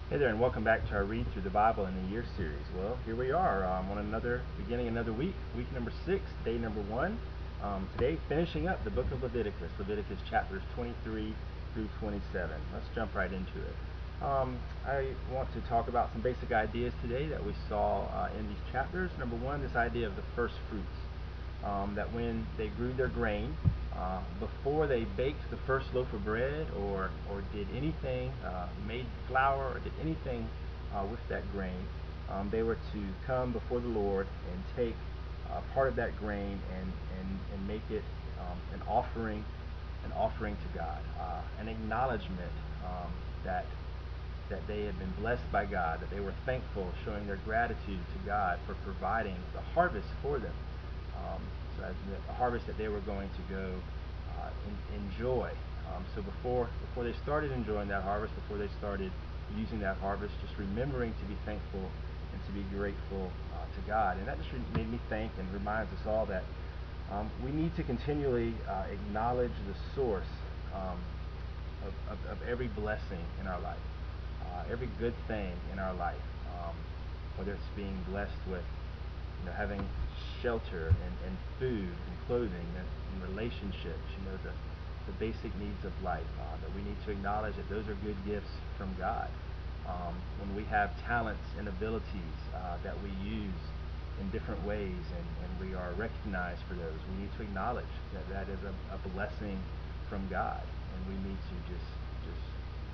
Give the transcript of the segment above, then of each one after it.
Hey there, and welcome back to our Read Through the Bible in a Year series. Well, here we are beginning another week number 6, day number 1. Today, finishing up the book of Leviticus chapters 23 through 27. Let's jump right into it. I want to talk about some basic ideas today that we saw in these chapters. Number 1, this idea of the first fruits. That when they grew their grain, before they baked the first loaf of bread or did anything, made flour or did anything with that grain, they were to come before the Lord and take part of that grain and make it an offering to God, an acknowledgement that that they had been blessed by God, that they were thankful, showing their gratitude to God for providing the harvest for them. So the harvest that they were going to go enjoy. So before they started enjoying that harvest, before they started using that harvest, just remembering to be thankful and to be grateful to God. And that just made me think and reminds us all that we need to continually acknowledge the source of every blessing in our life, every good thing in our life, whether it's being blessed with having shelter and food and clothing and relationships, the basic needs of life, that we need to acknowledge that those are good gifts from God. When we have talents and abilities that we use in different ways and we are recognized for those, we need to acknowledge that that is a blessing from God, and we need to just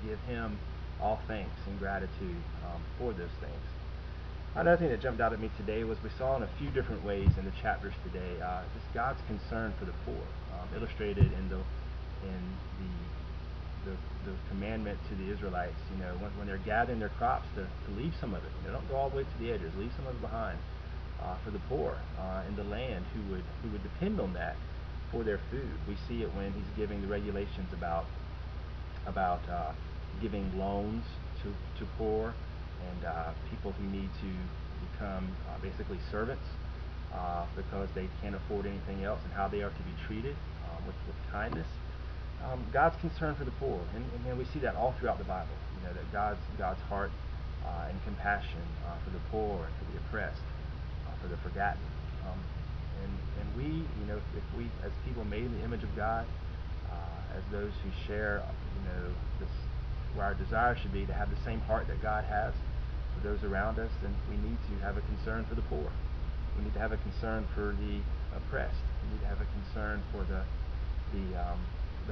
give Him all thanks and gratitude for those things. Another thing that jumped out at me today was we saw in a few different ways in the chapters today just God's concern for the poor, illustrated in the commandment to the Israelites. When they're gathering their crops, to leave some of it. Don't go all the way to the edges. Leave some of it behind for the poor in the land who would depend on that for their food. We see it when He's giving the regulations about giving loans to poor and people who need to become basically servants because they can't afford anything else, and how they are to be treated with kindness. God's concern for the poor, and we see that all throughout the Bible. That God's heart and compassion for the poor and for the oppressed, for the forgotten. And we, if we as people made in the image of God, as those who share, this, where our desire should be to have the same heart that God has for those around us, then we need to have a concern for the poor. We need to have a concern for the oppressed. We need to have a concern for the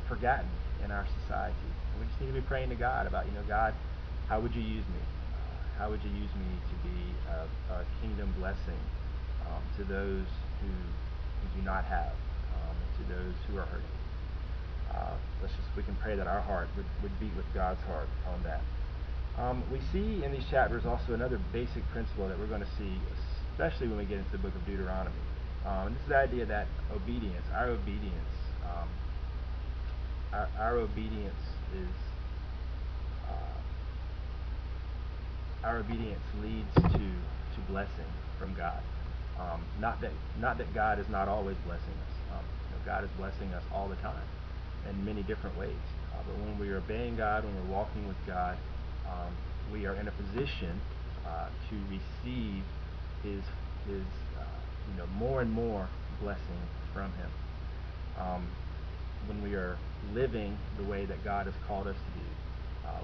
forgotten in our society. And we just need to be praying to God about, God, how would you use me? How would you use me to be a kingdom blessing to those who do not have, to those who are hurting? We can pray that our heart would beat with God's heart on that. We see in these chapters also another basic principle that we're going to see, especially when we get into the book of Deuteronomy. And this is the idea that obedience, our obedience is our obedience leads to blessing from God. Not that God is not always blessing us. God is blessing us all the time in many different ways. But when we are obeying God, when we're walking with God, we are in a position to receive His more and more blessing from Him. When we are living the way that God has called us to do,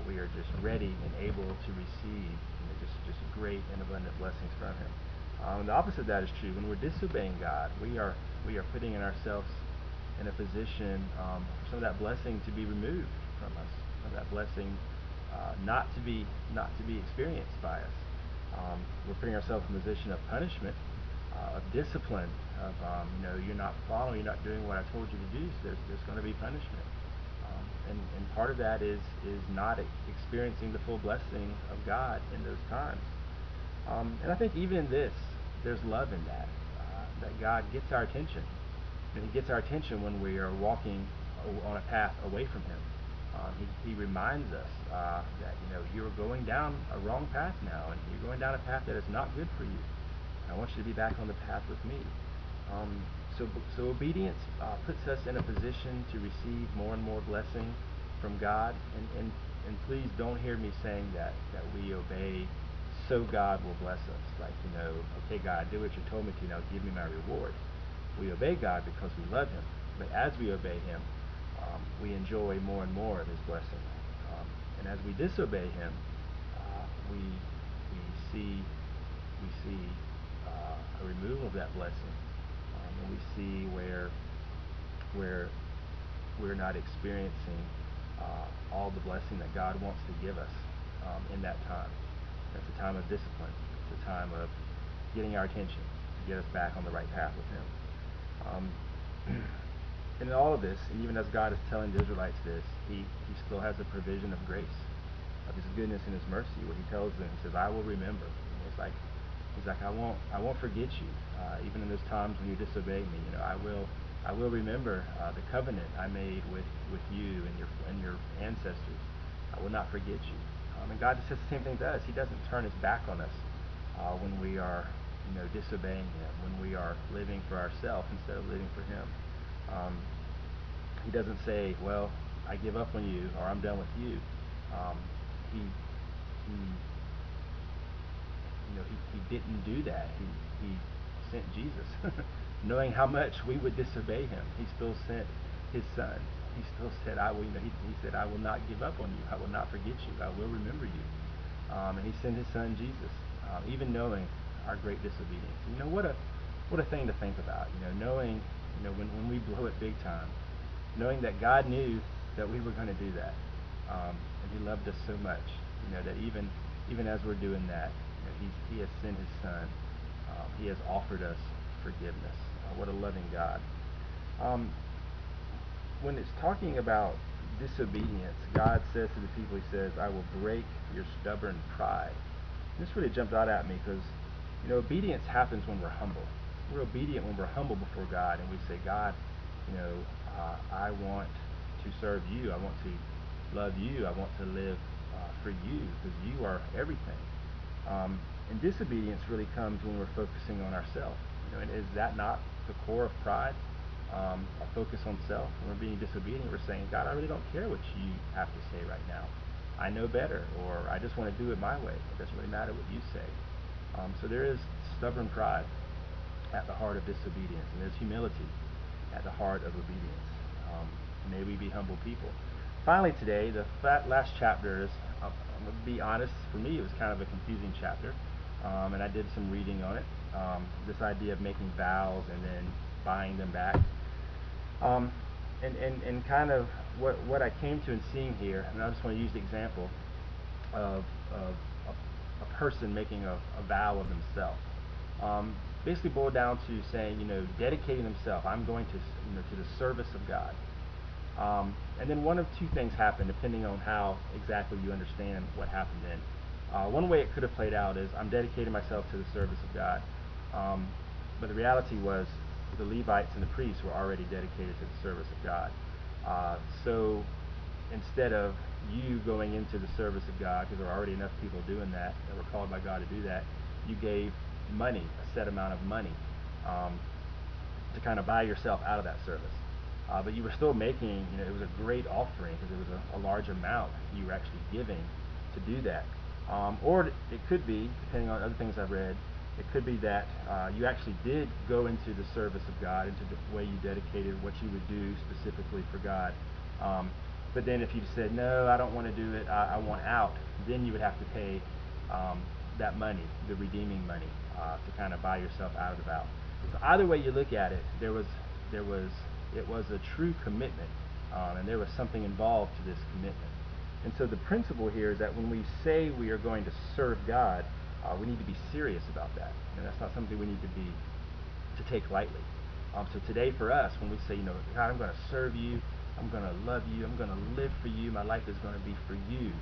we are just ready and able to receive just great and abundant blessings from Him. The opposite of that is true. When we're disobeying God, we are putting ourselves in a position for some of that blessing to be removed from us, some of that blessing not to be experienced by us. We're putting ourselves in a position of punishment, of discipline, of you're not following, you're not doing what I told you to do, so there's going to be punishment. And part of that is not experiencing the full blessing of God in those times. And I think even in this, there's love in that, that God gets our attention. And He gets our attention when we are walking on a path away from Him. He reminds us that you're going down a wrong path now, and you're going down a path that is not good for you. I want you to be back on the path with me. So obedience puts us in a position to receive more and more blessing from God, and and please don't hear me saying that we obey so God will bless us. Like, okay, God, do what you told me to, now give me my reward. We obey God because we love him. But as we obey him, we enjoy more and more of his blessing. And as we disobey him, we see a removal of that blessing, and we see where we're not experiencing all the blessing that God wants to give us in that time. That's a time of discipline. It's a time of getting our attention to get us back on the right path with him. And in all of this, and even as God is telling the Israelites this, he still has a provision of grace, of his goodness and his mercy, where he tells them, he says, I will remember. He's like, I won't forget you, even in those times when you disobey me. I will remember the covenant I made with you and your ancestors. I will not forget you. And God just says the same thing to us. He doesn't turn his back on us when we are disobeying him, when we are living for ourselves instead of living for him. He doesn't say, well, I give up on you, or I'm done with you. He didn't do that. He sent Jesus, knowing how much we would disobey him. He still sent his son. He still said, I will. He said, I will not give up on you. I will not forget you. I will remember you. And he sent his son Jesus, even knowing our great disobedience. What a thing to think about. Knowing when we blow it big time, knowing that God knew that we were going to do that, and he loved us so much, that even as we're doing that, he has sent his son. He has offered us forgiveness. What a loving God. When it's talking about disobedience, God says to the people, he says, I will break your stubborn pride. And this really jumped out at me because, obedience happens when we're humble. We're obedient when we're humble before God, and we say, God, I want to serve you. I want to love you. I want to live for you because you are everything. And disobedience really comes when we're focusing on ourselves. And is that not the core of pride? A focus on self. When we're being disobedient, we're saying, God, I really don't care what you have to say right now. I know better, or I just want to do it my way. It doesn't really matter what you say. So there is stubborn pride at the heart of disobedience, and there's humility at the heart of obedience. May we be humble people. Finally today, the last chapter is, I'm going to be honest, for me it was kind of a confusing chapter, and I did some reading on it. This idea of making vows and then buying them back. And kind of what I came to and seeing here, and I just want to use the example of a person making a vow of themselves. Basically boiled down to saying, dedicating themselves. I'm going to, to the service of God. And then one of two things happened, depending on how exactly you understand what happened then. One way it could have played out is, I'm dedicating myself to the service of God. But the reality was, the Levites and the priests were already dedicated to the service of God. So instead of you going into the service of God, because there were already enough people doing that were called by God to do that, you gave money, a set amount of money, to kind of buy yourself out of that service. But you were still making, it was a great offering because it was a large amount you were actually giving to do that. Or it could be, depending on other things I've read, it could be that you actually did go into the service of God, into the way you dedicated what you would do specifically for God. But then if you said, no, I don't want to do it, I want out, then you would have to pay that money, the redeeming money, to kind of buy yourself out of the vow. So either way you look at it, it was a true commitment, and there was something involved to this commitment. And so the principle here is that when we say we are going to serve God, we need to be serious about that, and that's not something we need to take lightly. So today for us, when we say, God, I'm going to serve you, I'm going to love you, I'm going to live for you, my life is going to be for you,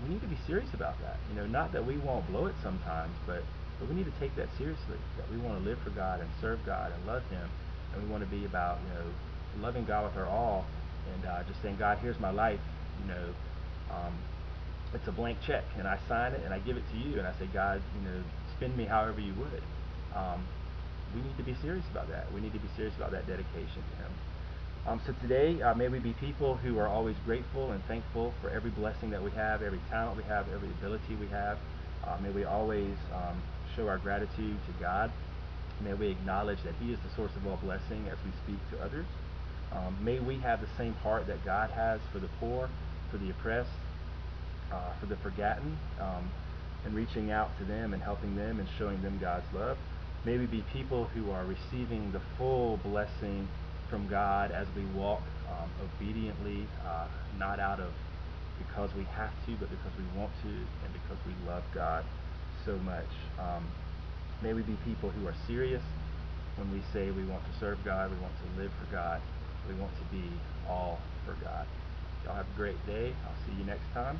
we need to be serious about that. Not that we won't blow it sometimes, but we need to take that seriously, that we want to live for God and serve God and love him, and we want to be about, loving God with our all, and just saying, God, here's my life, it's a blank check, and I sign it and I give it to you, and I say, God, spend me however you would. We need to be serious about that. We need to be serious about that dedication to him. So today, may we be people who are always grateful and thankful for every blessing that we have, every talent we have, every ability we have. May we always show our gratitude to God. May we acknowledge that He is the source of all blessing as we speak to others. May we have the same heart that God has for the poor, for the oppressed, for the forgotten, and reaching out to them and helping them and showing them God's love. May we be people who are receiving the full blessing from God as we walk obediently, not out of because we have to, but because we want to and because we love God so much. May we be people who are serious when we say we want to serve God, we want to live for God, we want to be all for God. Y'all have a great day. I'll see you next time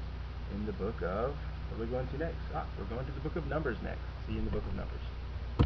in the book of, what are we going to next? We're going to the book of Numbers next. See you in the book of Numbers.